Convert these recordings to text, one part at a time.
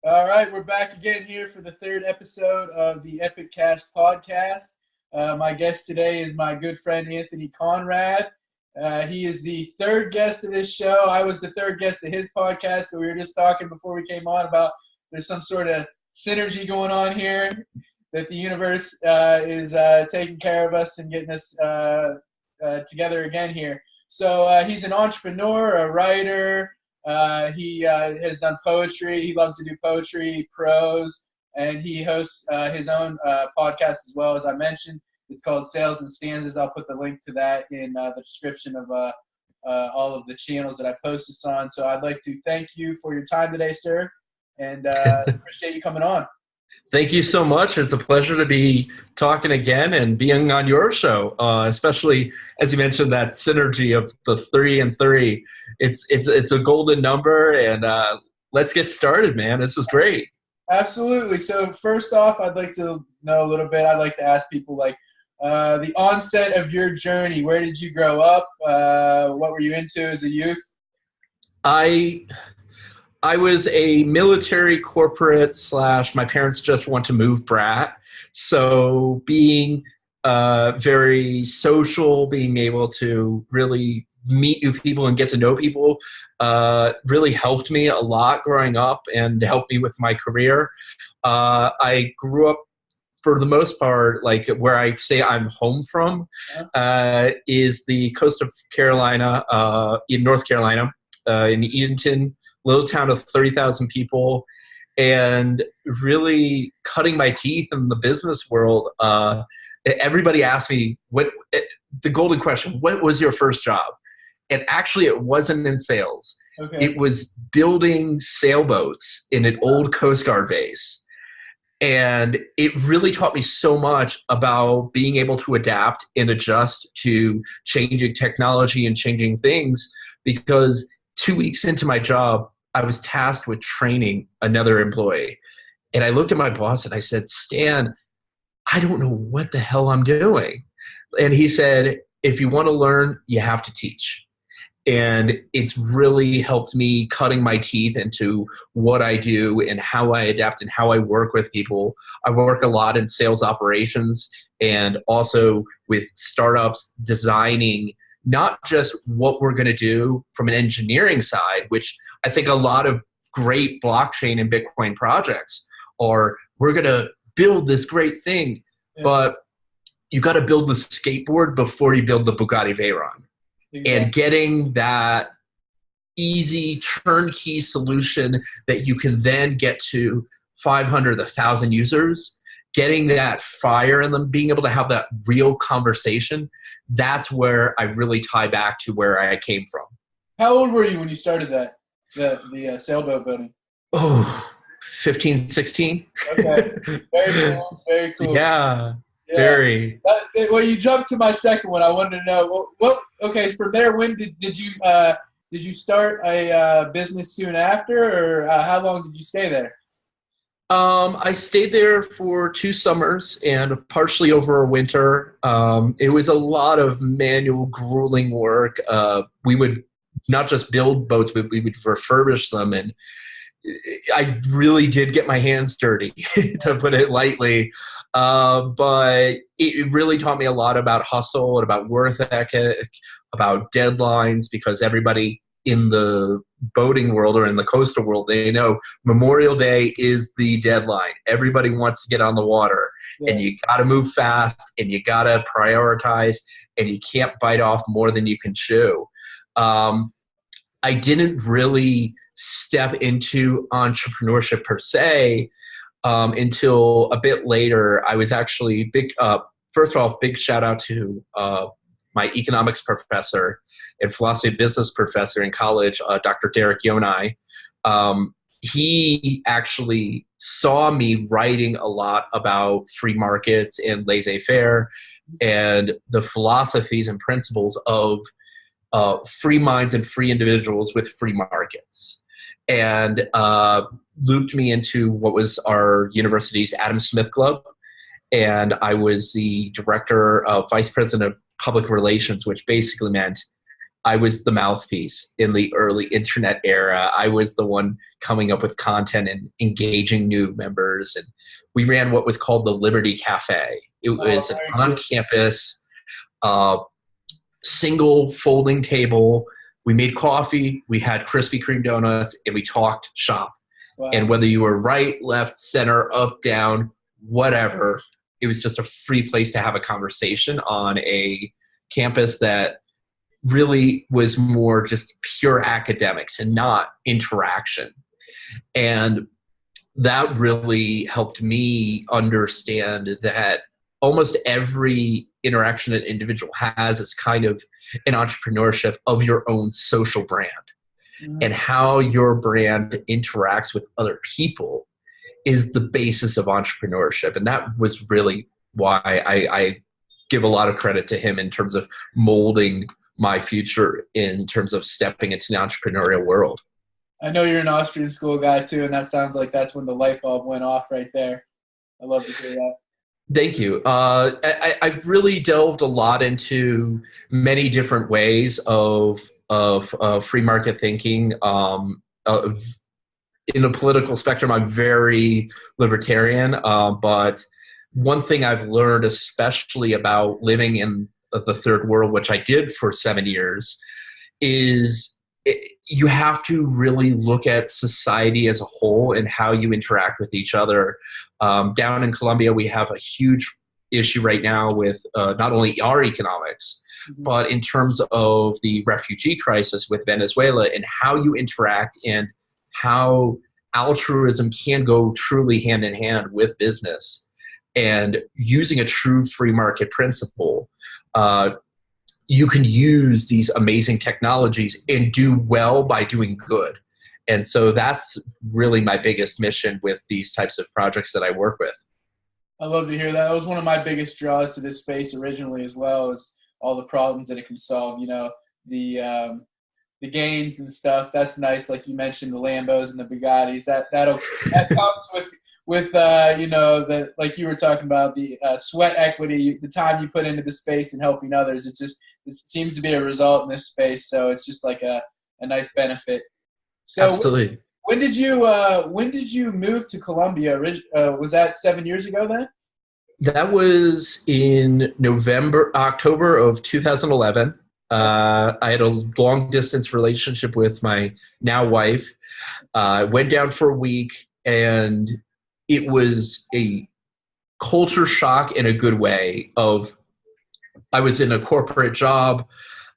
All right, we're back again here for the third episode of the Epic Cast podcast. My guest today is my good friend Anthony Conrad. He is the third guest of this show. I was the third guest of his podcast, so we were just talking before we came on about there's some sort of synergy going on here, that the universe is taking care of us and getting us together again here. So he's an entrepreneur, a writer. He has done poetry. He loves to do poetry, prose, and he hosts his own podcast as well, as I mentioned. It's called Sales and Stanzas. I'll put the link to that in the description of all of the channels that I post this on. So I'd like to thank you for your time today, sir, and appreciate you coming on. Thank you so much. It's a pleasure to be talking again and being on your show, especially as you mentioned that synergy of the 3 and 3. It's a golden number, and let's get started, man. This is great. Absolutely. So first off, I'd like to know a little bit. I'd like to ask people the onset of your journey. Where did you grow up? What were you into as a youth? I was a military corporate / my parents just want to move brat. So being very social, being able to really meet new people and get to know people really helped me a lot growing up and helped me with my career. I grew up, for the most part, like where I say I'm home from is the coast of Carolina, in North Carolina, in Edenton. Little town of 30,000 people, and really cutting my teeth in the business world. Everybody asked me the golden question: what was your first job? And actually, it wasn't in sales. Okay. It was building sailboats in an old Coast Guard base. And it really taught me so much about being able to adapt and adjust to changing technology and changing things, because 2 weeks into my job, I was tasked with training another employee. And I looked at my boss and I said, Stan, I don't know what the hell I'm doing. And he said, if you want to learn, you have to teach. And it's really helped me cutting my teeth into what I do and how I adapt and how I work with people. I work a lot in sales operations and also with startups, designing not just what we're going to do from an engineering side, which I think a lot of great blockchain and Bitcoin projects are, we're going to build this great thing, but you got to build the skateboard before you build the Bugatti Veyron. Exactly. And getting that easy turnkey solution that you can then get to 500, 1,000 users, getting that fire in them, being able to have that real conversation, that's where I really tie back to where I came from. How old were you when you started that, the sailboat building? Oh, 15, 16. Okay, very cool, very cool. Yeah. Very. Well, you jumped to my second one. I wanted to know, okay, from there, when did you start a business soon after, or how long did you stay there? I stayed there for 2 summers and partially over a winter. It was a lot of manual, grueling work. We would not just build boats, but we would refurbish them. And I really did get my hands dirty, to put it lightly. But it really taught me a lot about hustle and about work ethic, about deadlines, because everybody in the boating world or in the coastal world, they know Memorial Day is the deadline. Everybody wants to get on the water, and you got to move fast, and you got to prioritize, and you can't bite off more than you can chew. I didn't really step into entrepreneurship per se until a bit later. I was actually first of all, big shout out to my economics professor and philosophy of business professor in college, Dr. Derek Yonai. He actually saw me writing a lot about free markets and laissez-faire and the philosophies and principles of free minds and free individuals with free markets, and looped me into what was our university's Adam Smith Club. And I was the director of vice president of public relations, which basically meant I was the mouthpiece in the early internet era. I was the one coming up with content and engaging new members. And we ran what was called the Liberty Cafe. It was an on-campus, single folding table. We made coffee, we had Krispy Kreme donuts, and we talked shop. Wow. And whether you were right, left, center, up, down, whatever, it was just a free place to have a conversation on a campus that really was more just pure academics and not interaction. And that really helped me understand that almost every interaction an individual has is kind of an entrepreneurship of your own social brand. Mm-hmm. And how your brand interacts with other people is the basis of entrepreneurship. And that was really why I give a lot of credit to him in terms of molding my future in terms of stepping into the entrepreneurial world. I know you're an Austrian school guy too, and that sounds like that's when the light bulb went off right there. I love to hear that. Thank you. I've really delved a lot into many different ways of free market thinking. In the political spectrum, I'm very libertarian, but one thing I've learned, especially about living in the third world, which I did for 7 years, is you have to really look at society as a whole and how you interact with each other. Down in Colombia, we have a huge issue right now with not only our economics, but in terms of the refugee crisis with Venezuela and how you interact and how altruism can go truly hand in hand with business. And using a true free market principle, you can use these amazing technologies and do well by doing good. And so that's really my biggest mission with these types of projects that I work with. I love to hear that. That was one of my biggest draws to this space originally as well, is all the problems that it can solve. You know, the gains and stuff. That's nice. Like you mentioned, the Lambos and the Bugattis. That comes with you know, the, like you were talking about, the sweat equity, the time you put into the space and helping others. It seems to be a result in this space. So it's just like a nice benefit. So absolutely. When did you move to Colombia? Was that 7 years ago then? That was in October of 2011. I had a long distance relationship with my now wife. Went down for a week, and it was a culture shock in a good way. I was in a corporate job.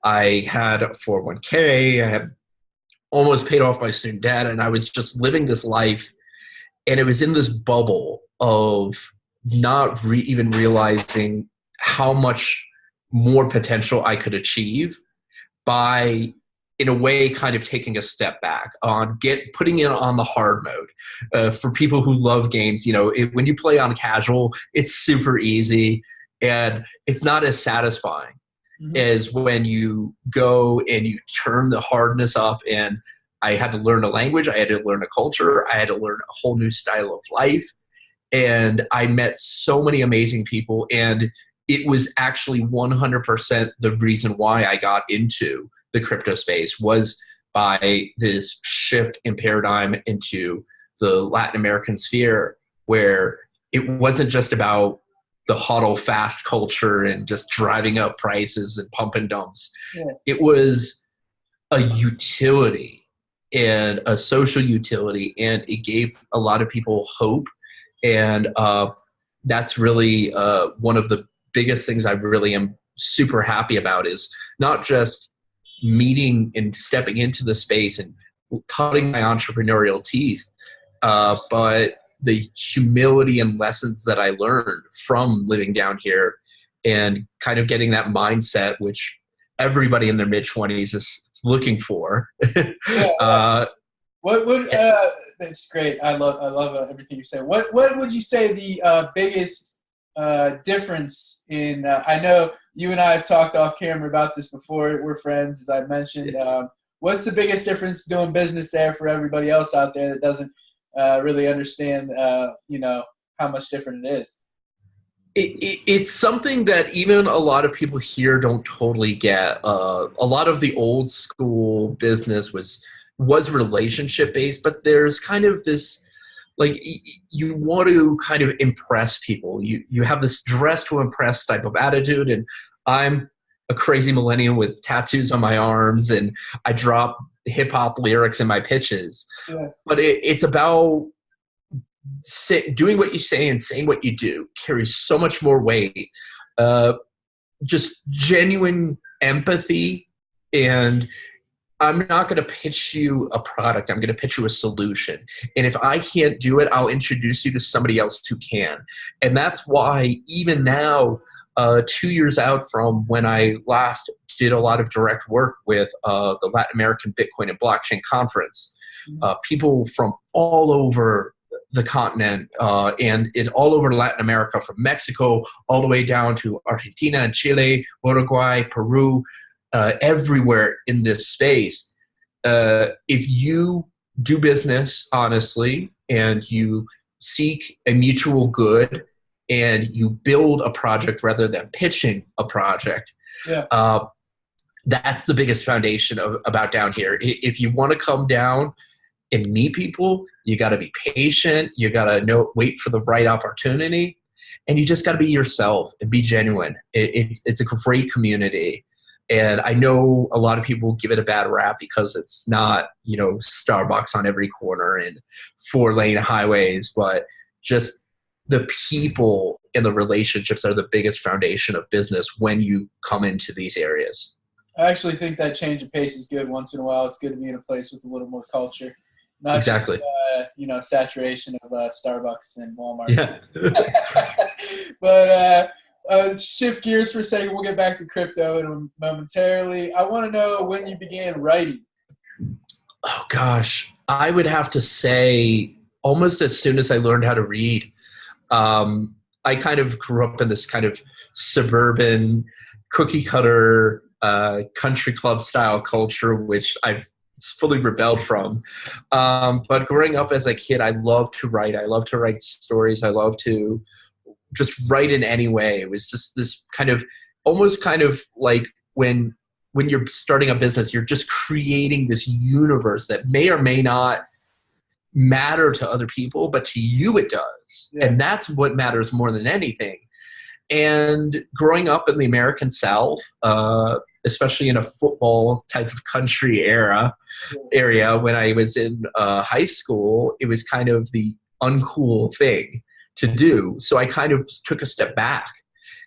I had a 401k. I had almost paid off my student debt, and I was just living this life. And it was in this bubble of not even realizing how much more potential I could achieve by, in a way, kind of taking a step back on putting it on the hard mode. For people who love games, you know, when you play on casual, it's super easy and it's not as satisfying as when you go and you turn the hardness up. And I had to learn a language, I had to learn a culture, I had to learn a whole new style of life. And I met so many amazing people, and it was actually 100% the reason why I got into the crypto space, was by this shift in paradigm into the Latin American sphere, where it wasn't just about the huddle fast culture and just driving up prices and pump and dumps. Yeah. It was a utility and a social utility, and it gave a lot of people hope. And that's really one of the biggest things I really am super happy about, is not just meeting and stepping into the space and cutting my entrepreneurial teeth, but the humility and lessons that I learned from living down here and kind of getting that mindset, which everybody in their mid-20s is looking for. Yeah. That's great. I love everything you say. What would you say the biggest difference in? I know you and I have talked off camera about this before. We're friends, as I mentioned. What's the biggest difference doing business there for everybody else out there that doesn't really understand, you know, how much different it is? It's something that even a lot of people here don't totally get. A lot of the old school business was relationship based, but there's kind of this, like, you want to kind of impress people. You have this dress to impress type of attitude, and I'm a crazy millennial with tattoos on my arms, and I drop hip hop lyrics in my pitches. Yeah. But it's about doing what you say and saying what you do carries so much more weight. Just genuine empathy, and I'm not going to pitch you a product. I'm going to pitch you a solution. And if I can't do it, I'll introduce you to somebody else who can. And that's why even now, 2 years out from when I last did a lot of direct work with the Latin American Bitcoin and Blockchain Conference, people from all over the continent and in all over Latin America, from Mexico all the way down to Argentina and Chile, Uruguay, Peru, everywhere in this space. If you do business honestly and you seek a mutual good and you build a project rather than pitching a project, that's the biggest foundation about down here. If you want to come down and meet people, you got to be patient. You got to wait for the right opportunity, and you just got to be yourself and be genuine. It's a great community. And I know a lot of people give it a bad rap because it's not, Starbucks on every corner and 4-lane highways, but just the people and the relationships are the biggest foundation of business when you come into these areas. I actually think that change of pace is good once in a while. It's good to be in a place with a little more culture. Not exactly. Just, saturation of Starbucks and Walmart. Yeah. But shift gears for a second. We'll get back to crypto momentarily. I want to know when you began writing. Oh, gosh. I would have to say almost as soon as I learned how to read. I kind of grew up in this kind of suburban cookie cutter country club style culture, which I've fully rebelled from. But growing up as a kid, I loved to write. I love to write stories. I love to just write in any way. It was just this almost like when you're starting a business, you're just creating this universe that may or may not matter to other people, but to you it does. Yeah. And that's what matters more than anything. And growing up in the American South, especially in a football type of country area, when I was in high school, it was kind of the uncool thing to do. So I kind of took a step back.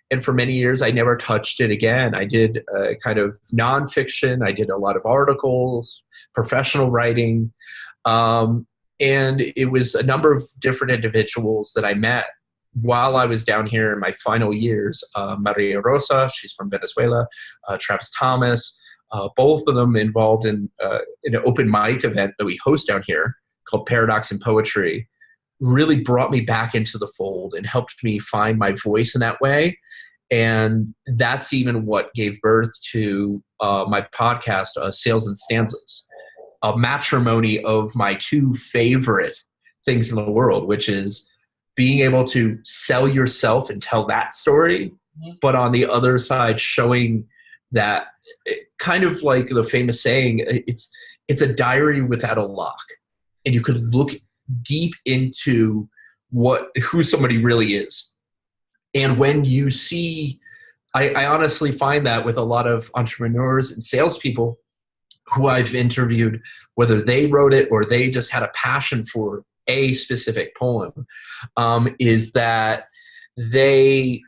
And for many years, I never touched it again. I did kind of nonfiction. I did a lot of articles, professional writing. And it was a number of different individuals that I met while I was down here in my final years. Maria Rosa, she's from Venezuela, Travis Thomas, both of them involved in an open mic event that we host down here called Paradox and Poetry, really brought me back into the fold and helped me find my voice in that way. And that's even what gave birth to my podcast, Sales and Stanzas, a matrimony of my two favorite things in the world, which is being able to sell yourself and tell that story, but on the other side, showing that, kind of like the famous saying, it's a diary without a lock. And you could look deep into who somebody really is. And when you see, I honestly find that with a lot of entrepreneurs and salespeople who I've interviewed, whether they wrote it or they just had a passion for a specific poem, is that it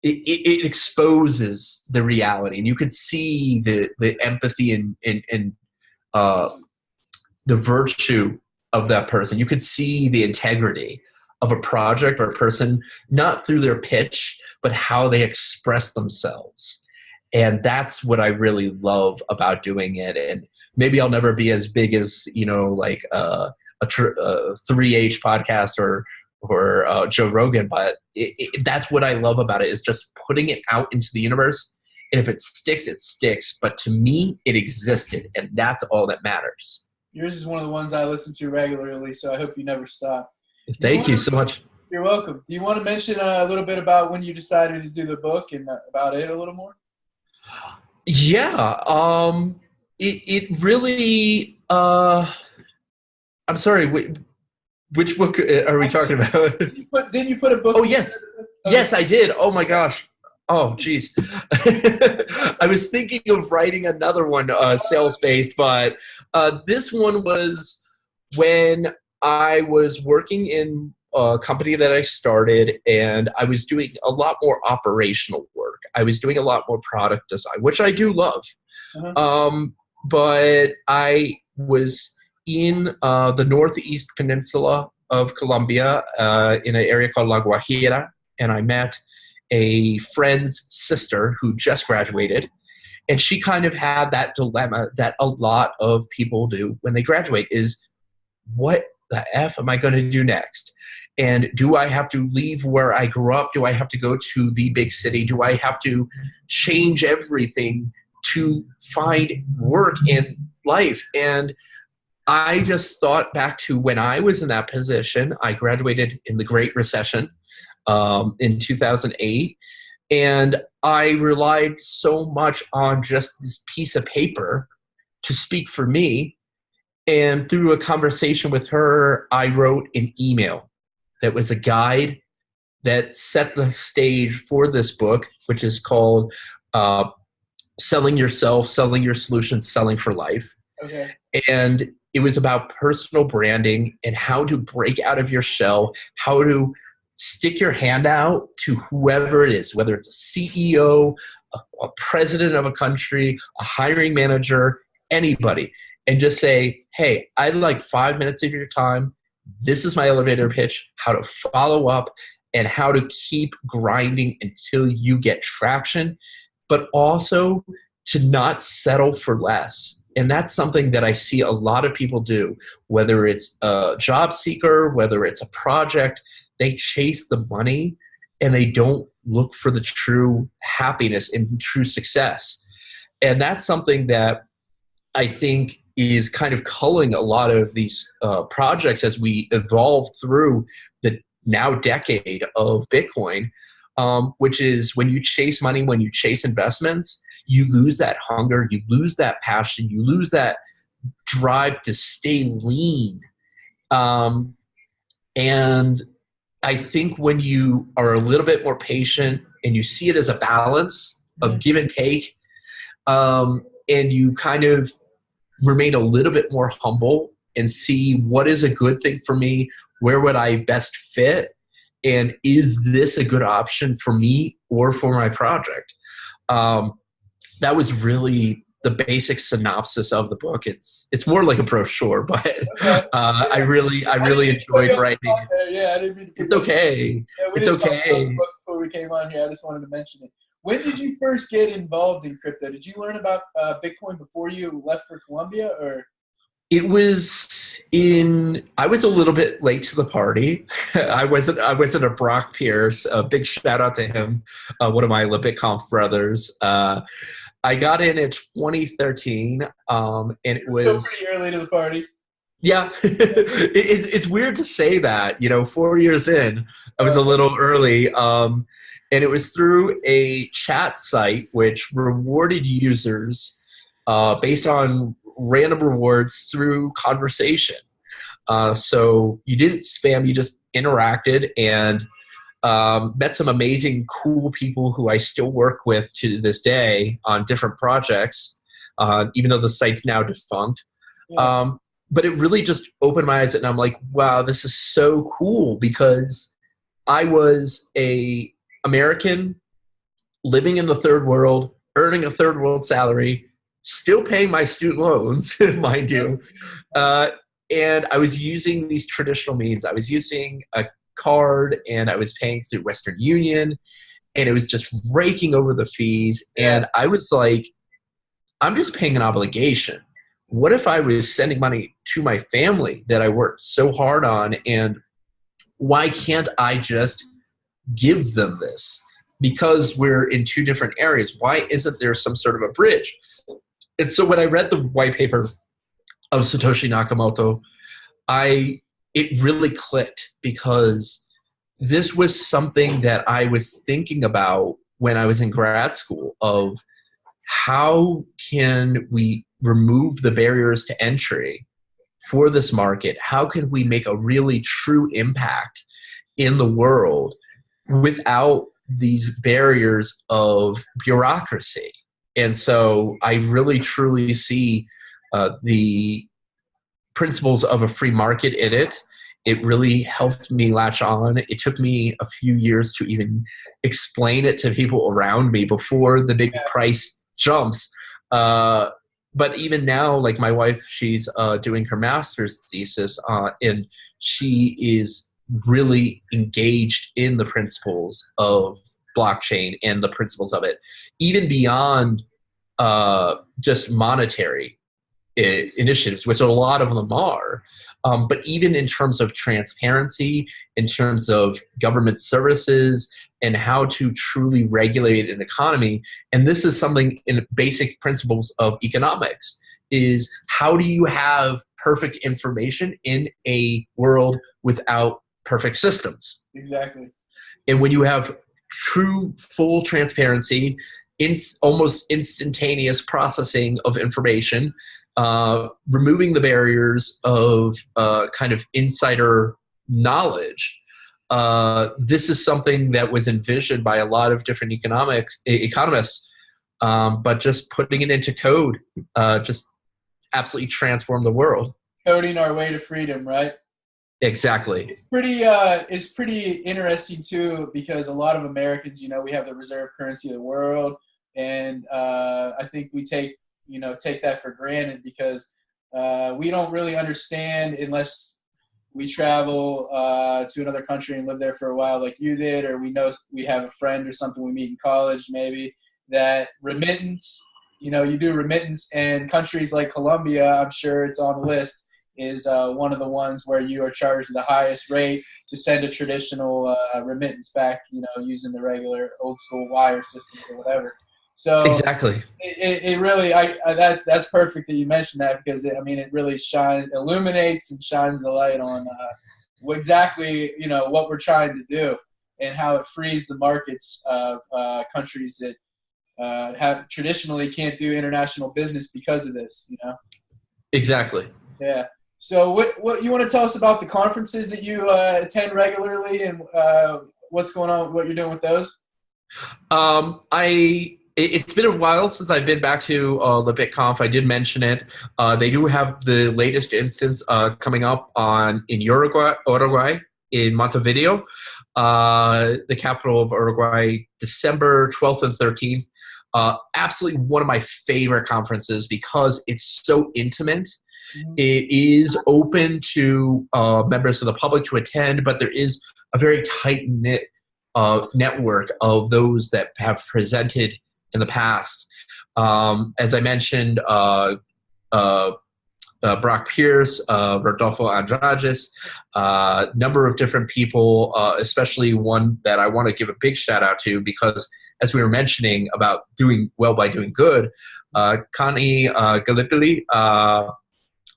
exposes the reality, and you could see the empathy and the virtue of that person. You could see the integrity of a project or a person, not through their pitch, but how they express themselves. And that's what I really love about doing it. And maybe I'll never be as big as, like a 3H podcast or Joe Rogan, but that's what I love about it, is just putting it out into the universe. And if it sticks, it sticks. But to me, it existed, and that's all that matters. Yours is one of the ones I listen to regularly, so I hope you never stop. Thank you so much. You're welcome. Do you want to mention a little bit about when you decided to do the book and about it a little more? Yeah. It really. I'm sorry. Which book are we talking about? Didn't you put a book Oh, together? yes. Yes, I did. Oh, my gosh. Oh, geez. I was thinking of writing another one, sales-based, but this one was when I was working in a company that I started, and I was doing a lot more operational work. I was doing a lot more product design, which I do love. Uh-huh. But I was in the northeast peninsula of Colombia in an area called La Guajira, and I met a friend's sister who just graduated. And she kind of had that dilemma that a lot of people do when they graduate is, what the F am I going to do next? And do I have to leave where I grew up? Do I have to go to the big city? Do I have to change everything to find work in life? And I just thought back to when I was in that position. I graduated in the Great Recession in 2008. And I relied so much on just this piece of paper to speak for me. And through a conversation with her, I wrote an email that was a guide that set the stage for this book, which is called Selling Yourself, Selling Your Solutions, Selling for Life. Okay. And it was about personal branding and how to break out of your shell, how to stick your hand out to whoever it is, whether it's a CEO, a president of a country, a hiring manager, anybody, and just say, hey, I'd like 5 minutes of your time. This is my elevator pitch, how to follow up and how to keep grinding until you get traction, but also to not settle for less. And that's something that I see a lot of people do, whether it's a job seeker, whether it's a project. They chase the money and they don't look for the true happiness and true success. And that's something that I think is kind of culling a lot of these projects as we evolve through the now decade of Bitcoin, which is when you chase money, when you chase investments, you lose that hunger, you lose that passion, you lose that drive to stay lean. And I think when you are a little bit more patient and you see it as a balance of give and take, and you kind of remain a little bit more humble and see what is a good thing for me, where would I best fit, and is this a good option for me or for my project? That was really the basic synopsis of the book. It's more like a brochure, but I really enjoyed writing. Yeah, I didn't mean to It's okay. Yeah, It's okay. Before we came on here, I just wanted to mention it. When did you first get involved in crypto? Did you learn about Bitcoin before you left for Colombia, or? It was I was a little bit late to the party. I wasn't a Brock Pierce. A big shout out to him, one of my BitConf brothers. I got in 2013, and it was still pretty early to the party. Yeah, it's weird to say that. 4 years in, I was a little early. And it was through a chat site which rewarded users based on random rewards through conversation. So you didn't spam, you just interacted and met some amazing, cool people who I still work with to this day on different projects, even though the site's now defunct. Yeah. But it really just opened my eyes and I'm like, wow, this is so cool, because I was a American living in the third world, earning a third world salary, still paying my student loans, mind you. And I was using these traditional means. I was using a card and I was paying through Western Union, and it was just raking over the fees. And I was like, I'm just paying an obligation. What if I was sending money to my family that I worked so hard on, and why can't I just give them this? Because we're in two different areas, why isn't there some sort of a bridge? And so when I read the white paper of Satoshi Nakamoto, it really clicked, because this was something that I was thinking about when I was in grad school of how can we remove the barriers to entry for this market? How can we make a really true impact in the world without these barriers of bureaucracy? And so I really truly see the principles of a free market in it. It really helped me latch on. It took me a few years to even explain it to people around me before the big price jumps. But even now, like my wife, she's doing her master's thesis, and she is really engaged in the principles of blockchain and the principles of it, even beyond just monetary initiatives, which a lot of them are, but even in terms of transparency, in terms of government services, and how to truly regulate an economy. And this is something in basic principles of economics, is how do you have perfect information in a world without perfect systems? Exactly. And when you have true, full transparency, almost instantaneous processing of information, removing the barriers of kind of insider knowledge. This is something that was envisioned by a lot of different economists, but just putting it into code just absolutely transformed the world. Coding our way to freedom, right? Exactly. It's pretty interesting too, because a lot of Americans, we have the reserve currency of the world, and I think we take that for granted because we don't really understand unless we travel to another country and live there for a while like you did, or we know we have a friend or something we meet in college maybe, that remittance, you do remittance, and countries like Colombia, I'm sure it's on the list, is one of the ones where you are charged the highest rate to send a traditional remittance back, using the regular old school wire systems or whatever. So exactly, it really, that's perfect that you mentioned that, because it really illuminates and shines the light on exactly what we're trying to do, and how it frees the markets of countries that have traditionally can't do international business because of this. Exactly. Yeah. So what you want to tell us about the conferences that you attend regularly, and what's going on, what you're doing with those? It's been a while since I've been back to the BitConf. I did mention it. They do have the latest instance coming up in Uruguay, in Montevideo, the capital of Uruguay, December 12th and 13th. Absolutely one of my favorite conferences because it's so intimate. It is open to members of the public to attend, but there is a very tight-knit network of those that have presented in the past. As I mentioned, Brock Pierce, Rodolfo Andrades, number of different people, especially one that I want to give a big shout out to because, as we were mentioning about doing well by doing good, Connie Gallipoli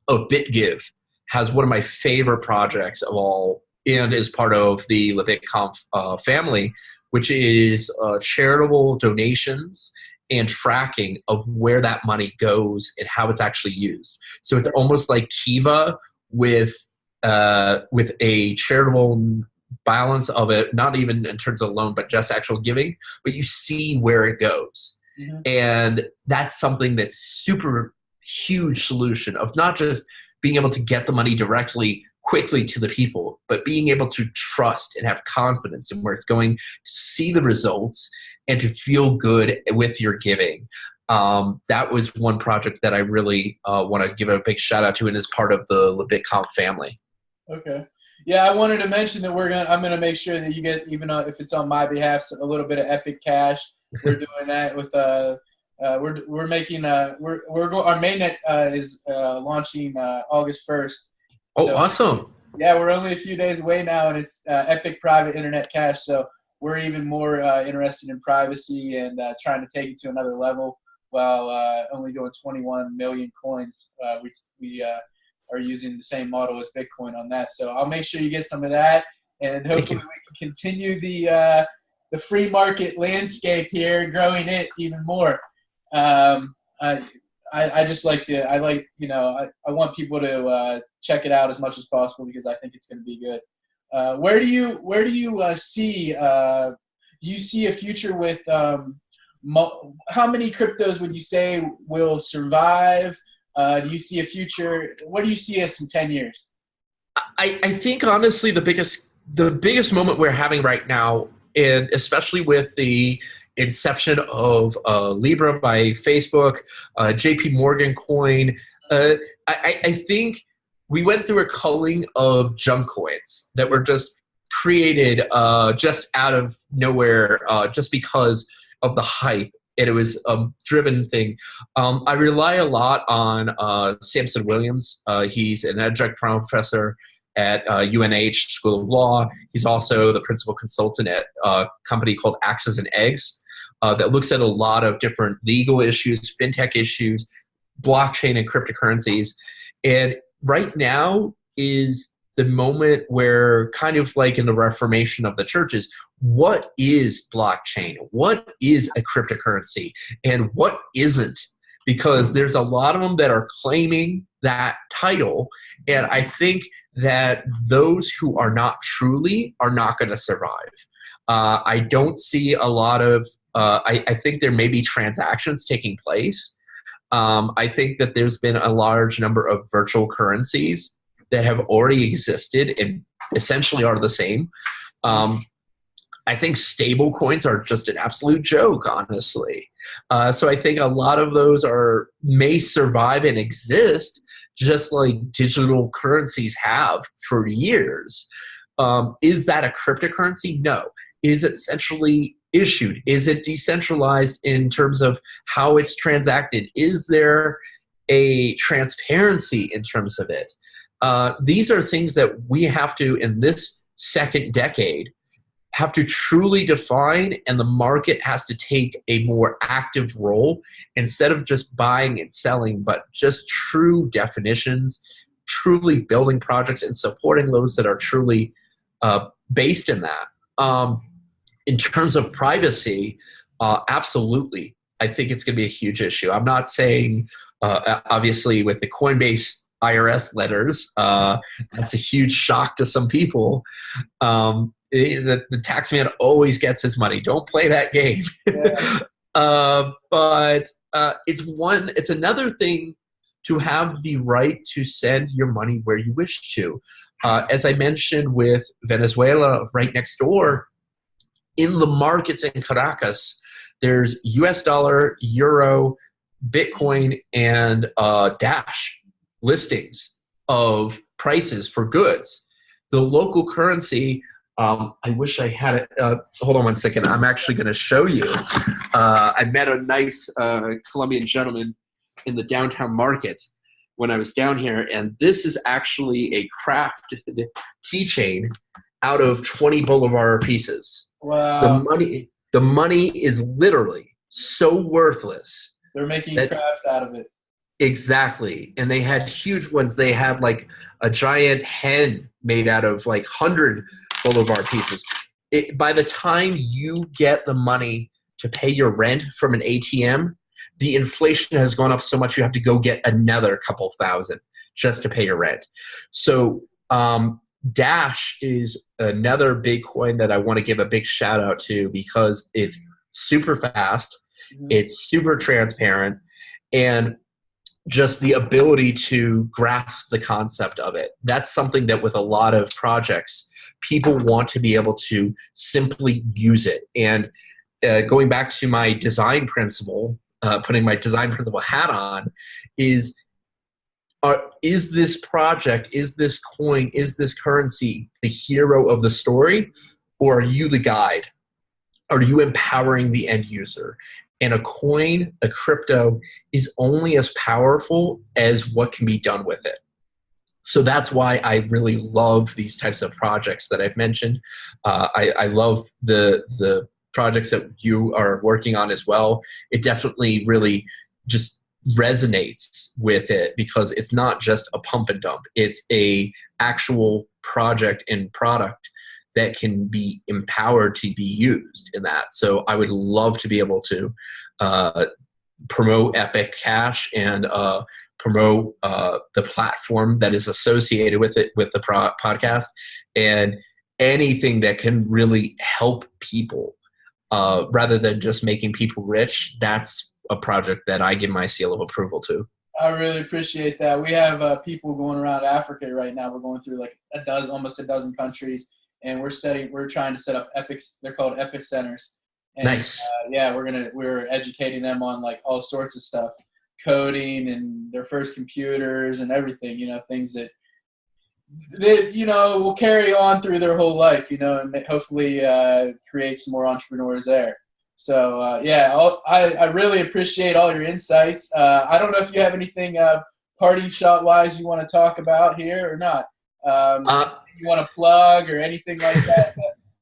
of BitGive has one of my favorite projects of all, and is part of the BitConf family, which is charitable donations and tracking of where that money goes and how it's actually used. So it's almost like Kiva with a charitable balance of it, not even in terms of loan, but just actual giving, but you see where it goes. Mm-hmm. And that's something that's super huge solution of not just being able to get the money directly quickly to the people, but being able to trust and have confidence in where it's going, to see the results and to feel good with your giving. That was one project that I really want to give a big shout out to, and is part of the BitConf family. Okay. Yeah, I wanted to mention that I'm gonna make sure that you get, even if it's on my behalf, a little bit of Epic Cash. We're doing that with we're making our mainnet is launching August 1st. Oh, so, awesome! Yeah, we're only a few days away now, and it's Epic Private Internet Cash. So we're even more interested in privacy and trying to take it to another level while only doing 21 million coins. We are using the same model as Bitcoin on that. So I'll make sure you get some of that. and Thank hopefully you. we can continue the free market landscape here, growing it even more. I just like to, I want people to check it out as much as possible because I think it's going to be good. Where do you see you see a future with how many cryptos would you say will survive? Do you see a future? What do you see us in 10 years? I think honestly the biggest moment we're having right now, and especially with the inception of Libra by Facebook, JP Morgan coin, I think we went through a culling of junk coins that were just created just out of nowhere, just because of the hype. And it was a driven thing. I rely a lot on Samson Williams. He's an adjunct professor at UNH School of Law. He's also the principal consultant at a company called Axes and Eggs that looks at a lot of different legal issues, fintech issues, blockchain and cryptocurrencies. And right now is the moment where, kind of like in the Reformation of the churches, what is blockchain? What is a cryptocurrency? And what isn't? Because there's a lot of them that are claiming that title. And I think that those who are not truly are not going to survive. I don't see a lot of, I think there may be transactions taking place. I think that there's been a large number of virtual currencies that have already existed and essentially are the same. I think stable coins are just an absolute joke, honestly. So I think a lot of those may survive and exist just like digital currencies have for years. Is that a cryptocurrency? No. Is it centrally issued? Is it decentralized in terms of how it's transacted? Is there a transparency in terms of it? These are things that we have to, in this second decade, have to truly define, and the market has to take a more active role instead of just buying and selling, but just true definitions, truly building projects and supporting those that are truly based in that. In terms of privacy, absolutely. I think it's going to be a huge issue. I'm not saying, obviously, with the Coinbase IRS letters, that's a huge shock to some people. The tax man always gets his money. Don't play that game. Yeah. But it's another thing to have the right to send your money where you wish to. As I mentioned with Venezuela right next door, in the markets in Caracas, there's US dollar, euro, Bitcoin, and Dash listings of prices for goods. The local currency, I wish I had it. Hold on one second. I'm actually going to show you. I met a nice Colombian gentleman in the downtown market when I was down here, and this is actually a crafted keychain out of 20 Bolivar pieces. Wow. The money is literally so worthless. They're making crafts out of it. Exactly. And they had huge ones. They had like a giant hen made out of like 100 Bolivar pieces. By the time you get the money to pay your rent from an ATM, the inflation has gone up so much you have to go get another couple thousand just to pay your rent. So Dash is another big coin that I want to give a big shout out to because it's super fast, it's super transparent, and just the ability to grasp the concept of it. That's something that with a lot of projects, people want to be able to simply use it. And going back to my design principle, putting my design principle hat on, is this project, is this coin, is this currency the hero of the story, or are you the guide? Are you empowering the end user? And a coin, a crypto, is only as powerful as what can be done with it. So that's why I really love these types of projects that I've mentioned. I love the projects that you are working on as well. It definitely really just resonates with it because it's not just a pump and dump. It's a actual project and product that can be empowered to be used in that. So I would love to be able to promote Epic Cash and promote the platform that is associated with it, with the podcast, and anything that can really help people rather than just making people rich. That's a project that I give my seal of approval to. I really appreciate that. We have people going around Africa right now. We're going through like almost a dozen countries, and we're trying to set up epics. They're called epic centers. And, Nice. We're educating them on like all sorts of stuff, coding and their first computers and everything. Things that will carry on through their whole life. And hopefully create some more entrepreneurs there. So, I really appreciate all your insights. I don't know if you have anything parting shot-wise you want to talk about here or not. You want to plug or anything like that?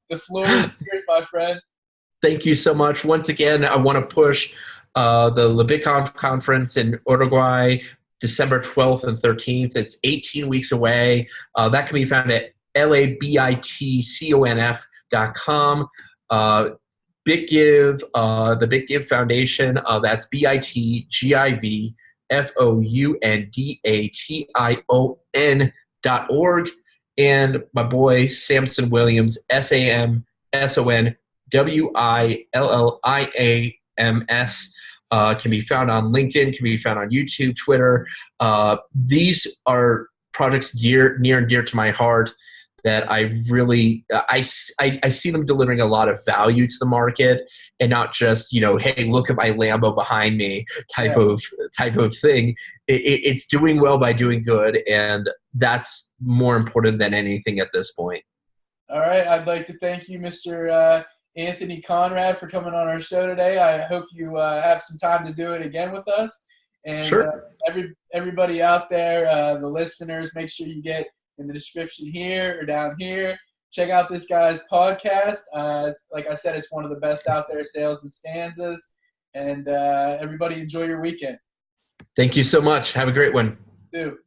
The floor is yours, my friend. Thank you so much. Once again, I want to push the BitGive conference in Uruguay, December 12th and 13th. It's 18 weeks away. That can be found at labitconf.com. BitGive, the BitGive Foundation, that's BitGiveFoundation.org. And my boy Samson Williams, SamsonWilliams, can be found on LinkedIn, can be found on YouTube, Twitter. These are projects near and dear to my heart that I really I see them delivering a lot of value to the market, and not just, hey, look at my Lambo behind me type of thing. It's doing well by doing good, and that's more important than anything at this point. All right, I'd like to thank you, Mr. Anthony Conrad, for coming on our show today. I hope you have some time to do it again with us. And sure. Everybody out there, the listeners, make sure you get in the description here or down here. Check out this guy's podcast. Like I said, it's one of the best out there, Sales and Stanzas. And everybody enjoy your weekend. Thank you so much. Have a great one. You too.